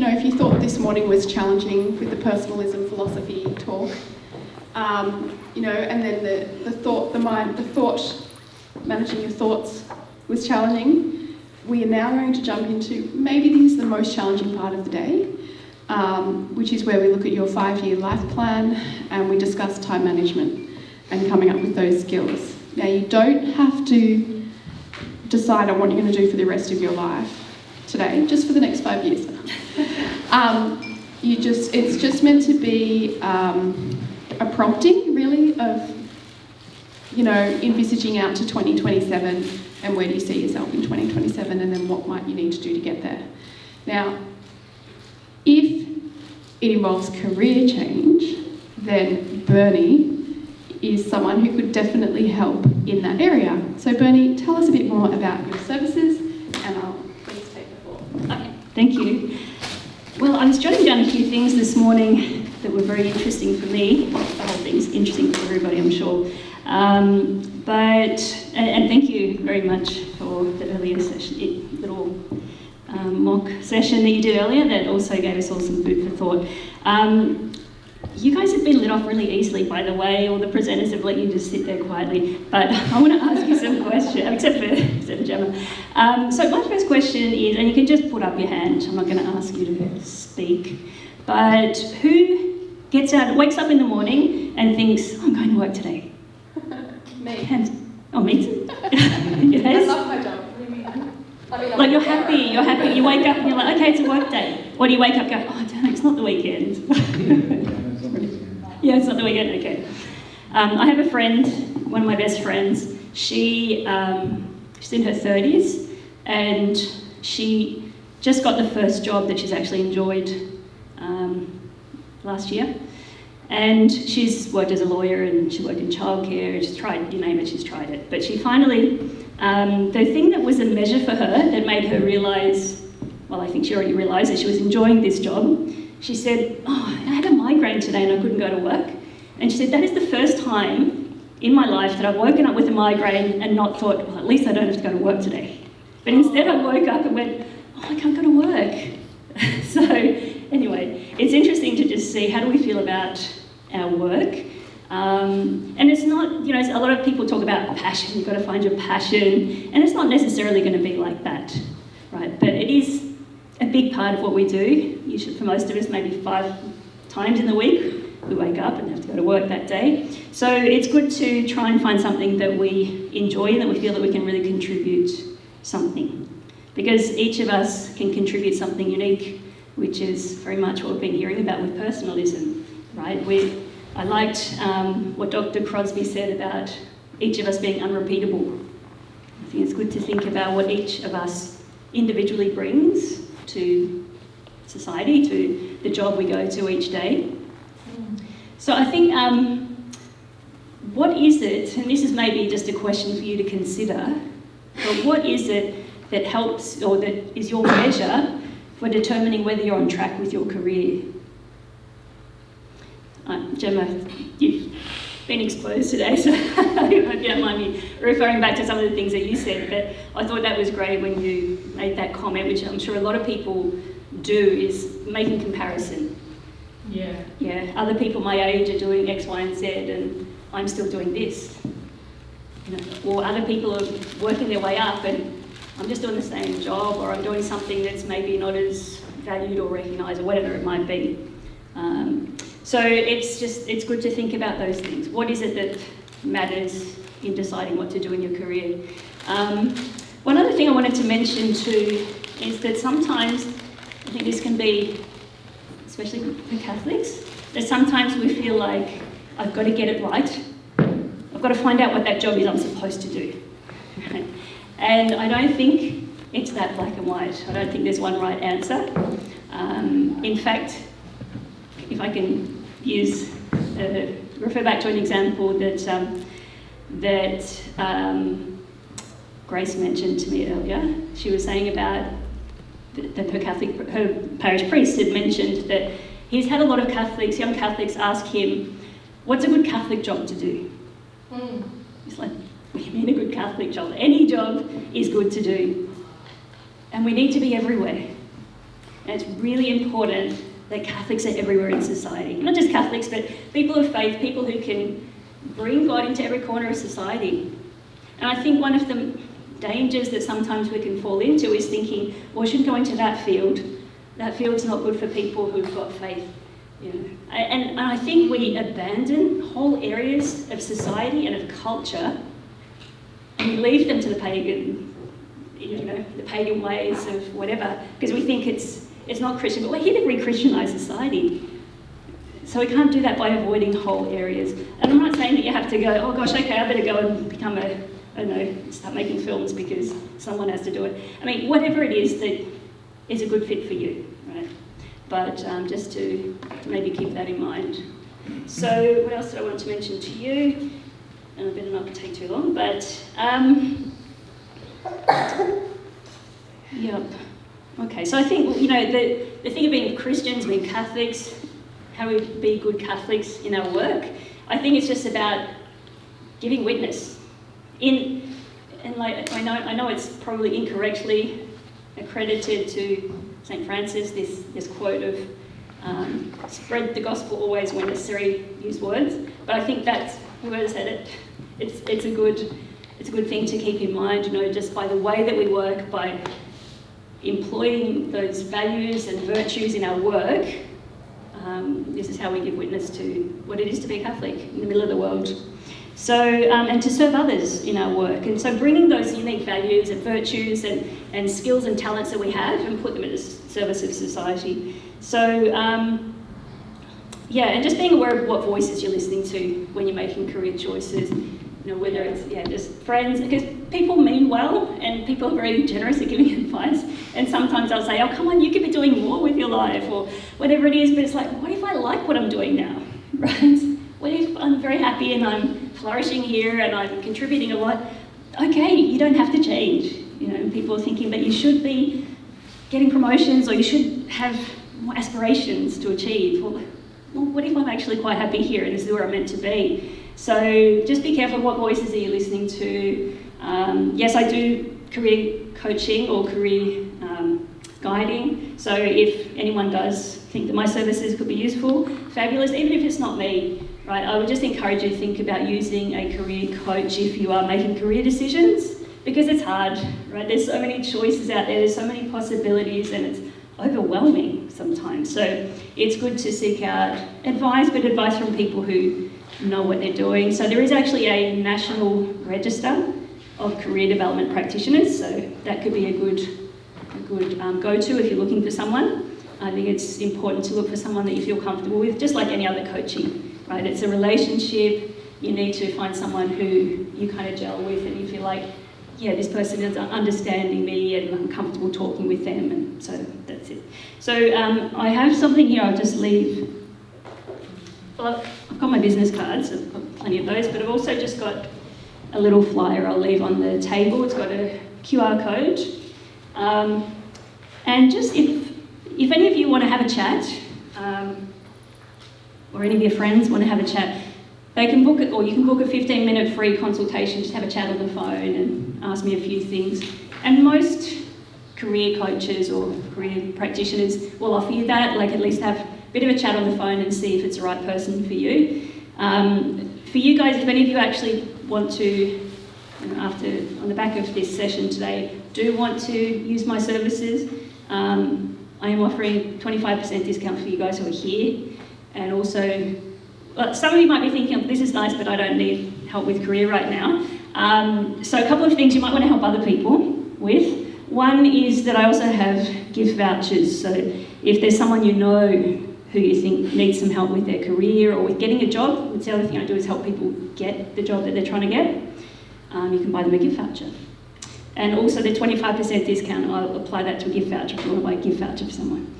if you thought this morning was challenging with the personalism philosophy talk, and then the thought, managing your thoughts was challenging, we are now going to jump into maybe this is the most challenging part of the day, which is where we look at your 5-year life plan and we discuss time management and coming up with those skills. Now, you don't have to decide on what you're going to do for the rest of your life today, just for the next 5 years. It's just meant to be a prompting, really, of, envisaging out to 2027 and where do you see yourself in 2027 and then what might you need to do to get there. Now, if it involves career change, then Bernie is someone who could definitely help in that area. So Bernie, tell us a bit more about your services and I'll please take the floor. Okay, thank you. Well, I was jotting down a few things this morning that were very interesting for me. The whole thing's interesting for everybody, I'm sure. And thank you very much for the earlier session, little mock session that you did earlier that also gave us all some food for thought. You guys have been lit off really easily, by the way. All the presenters have let you just sit there quietly. But I want to ask you some questions, except for Gemma. So my first question is, and you can just put up your hand. I'm not going to ask you to speak. But who wakes up in the morning and thinks, I'm going to work today? Me. Oh, me too. Yes. I love my job. Like you're happy, you wake up and you're like, okay, it's a work day. Or do you wake up and go, oh, damn, it's not the weekend. Yeah, it's not the weekend, okay. I have a friend, one of my best friends, she's in her 30s and she just got the first job that she's actually enjoyed last year. And she's worked as a lawyer and she worked in childcare, she's tried, you name it, she's tried it. But she finally, the thing that was a measure for her that made her realise, well, I think she already realised that she was enjoying this job, she said, oh, I had a migraine today and I couldn't go to work. And she said, that is the first time in my life that I've woken up with a migraine and not thought, well, at least I don't have to go to work today. But instead I woke up and went, oh, I can't go to work. So anyway, it's interesting to just see how do we feel about our work. And it's not, a lot of people talk about passion, you've got to find your passion, and it's not necessarily going to be like that, right? But it is a big part of what we do. Usually for most of us, maybe 5 times in the week, we wake up and have to go to work that day. So it's good to try and find something that we enjoy and that we feel that we can really contribute something. Because each of us can contribute something unique, which is very much what we've been hearing about with personalism, right? I liked what Dr. Crosby said about each of us being unrepeatable. I think it's good to think about what each of us individually brings to society, to the job we go to each day. So I think, what is it, and this is maybe just a question for you to consider, but what is it that helps, or that is your measure for determining whether you're on track with your career? Gemma, you've been exposed today, so I hope you don't mind me referring back to some of the things that you said, but I thought that was great when you made that comment, which I'm sure a lot of people do, is making comparison. Yeah, other people my age are doing X, Y, and Z, and I'm still doing this. Or other people are working their way up, and I'm just doing the same job, or I'm doing something that's maybe not as valued or recognised, or whatever it might be. So it's good to think about those things. What is it that matters in deciding what to do in your career? One other thing I wanted to mention too is that sometimes, I think this can be, especially for Catholics, that sometimes we feel like, I've got to get it right. I've got to find out what that job is I'm supposed to do. And I don't think it's that black and white. I don't think there's one right answer. In fact, if I can refer back to an example that Grace mentioned to me earlier. She was saying about that her parish priest had mentioned that he's had a lot of Catholics, young Catholics, ask him, what's a good Catholic job to do? He's like, what do you mean a good Catholic job? Any job is good to do. And we need to be everywhere. And it's really important that Catholics are everywhere in society. Not just Catholics, but people of faith, people who can bring God into every corner of society. And I think one of the dangers that sometimes we can fall into is thinking, well, I shouldn't go into that field. That field's not good for people who've got faith. You know. And I think we abandon whole areas of society and of culture, and we leave them to the pagan, the pagan ways of whatever, because we think it's not Christian, but we're here to re-Christianise society. So we can't do that by avoiding whole areas. And I'm not saying that you have to go, oh gosh, okay, I better go and become start making films because someone has to do it. I mean, whatever it is that is a good fit for you, right? But just to maybe keep that in mind. So what else did I want to mention to you? And I better not take too long, but yep. Okay, so I think, the thing of being Christians, being Catholics, how we be good Catholics in our work, I think it's just about giving witness. I know it's probably incorrectly accredited to St. Francis, this quote of spread the gospel always when necessary, use words, but I think that's, whoever said it, it's a good thing to keep in mind, just by the way that we work, by employing those values and virtues in our work. This is how we give witness to what it is to be a Catholic in the middle of the world. So, and to serve others in our work. And so bringing those unique values and virtues and skills and talents that we have and put them at the service of society. So, and just being aware of what voices you're listening to when you're making career choices. Whether it's, just friends, because people mean well and people are very generous at giving advice. And sometimes I'll say, oh, come on, you could be doing more with your life or whatever it is. But it's like, what if I like what I'm doing now, right? What if I'm very happy and I'm flourishing here and I'm contributing a lot? Okay, you don't have to change. People are thinking that you should be getting promotions or you should have more aspirations to achieve. Well, what if I'm actually quite happy here and this is where I'm meant to be? So just be careful what voices are you listening to. Yes, I do career coaching or career guiding. So if anyone does think that my services could be useful, fabulous, even if it's not me, right? I would just encourage you to think about using a career coach if you are making career decisions, because it's hard, right? There's so many choices out there, there's so many possibilities, and it's overwhelming sometimes. So it's good to seek out advice, but advice from people who know what they're doing. So there is actually a national register of career development practitioners, so that could be a good go-to if you're looking for someone. I think it's important to look for someone that you feel comfortable with, just like any other coaching, right? It's a relationship. You need to find someone who you kind of gel with and you feel like, yeah, this person is understanding me and I'm comfortable talking with them, and so that's it. So I have something here I'll just leave. Well, I've got my business cards, I've got plenty of those, but I've also just got a little flyer I'll leave on the table. It's got a QR code. And just if any of you want to have a chat, or any of your friends want to have a chat, they can book it, or you can book a 15-minute free consultation, just have a chat on the phone and ask me a few things. And most career coaches or career practitioners will offer you that, like at least have a bit of a chat on the phone and see if it's the right person for you. For you guys, if any of you actually want to, on the back of this session today, do want to use my services, I am offering 25% discount for you guys who are here. And also, some of you might be thinking, oh, this is nice, but I don't need help with career right now. So a couple of things you might want to help other people with. One is that I also have gift vouchers. So if there's someone you know who you think needs some help with their career or with getting a job, which the other thing I do is help people get the job that they're trying to get, you can buy them a gift voucher. And also the 25% discount, I'll apply that to a gift voucher if you want to buy a gift voucher for someone.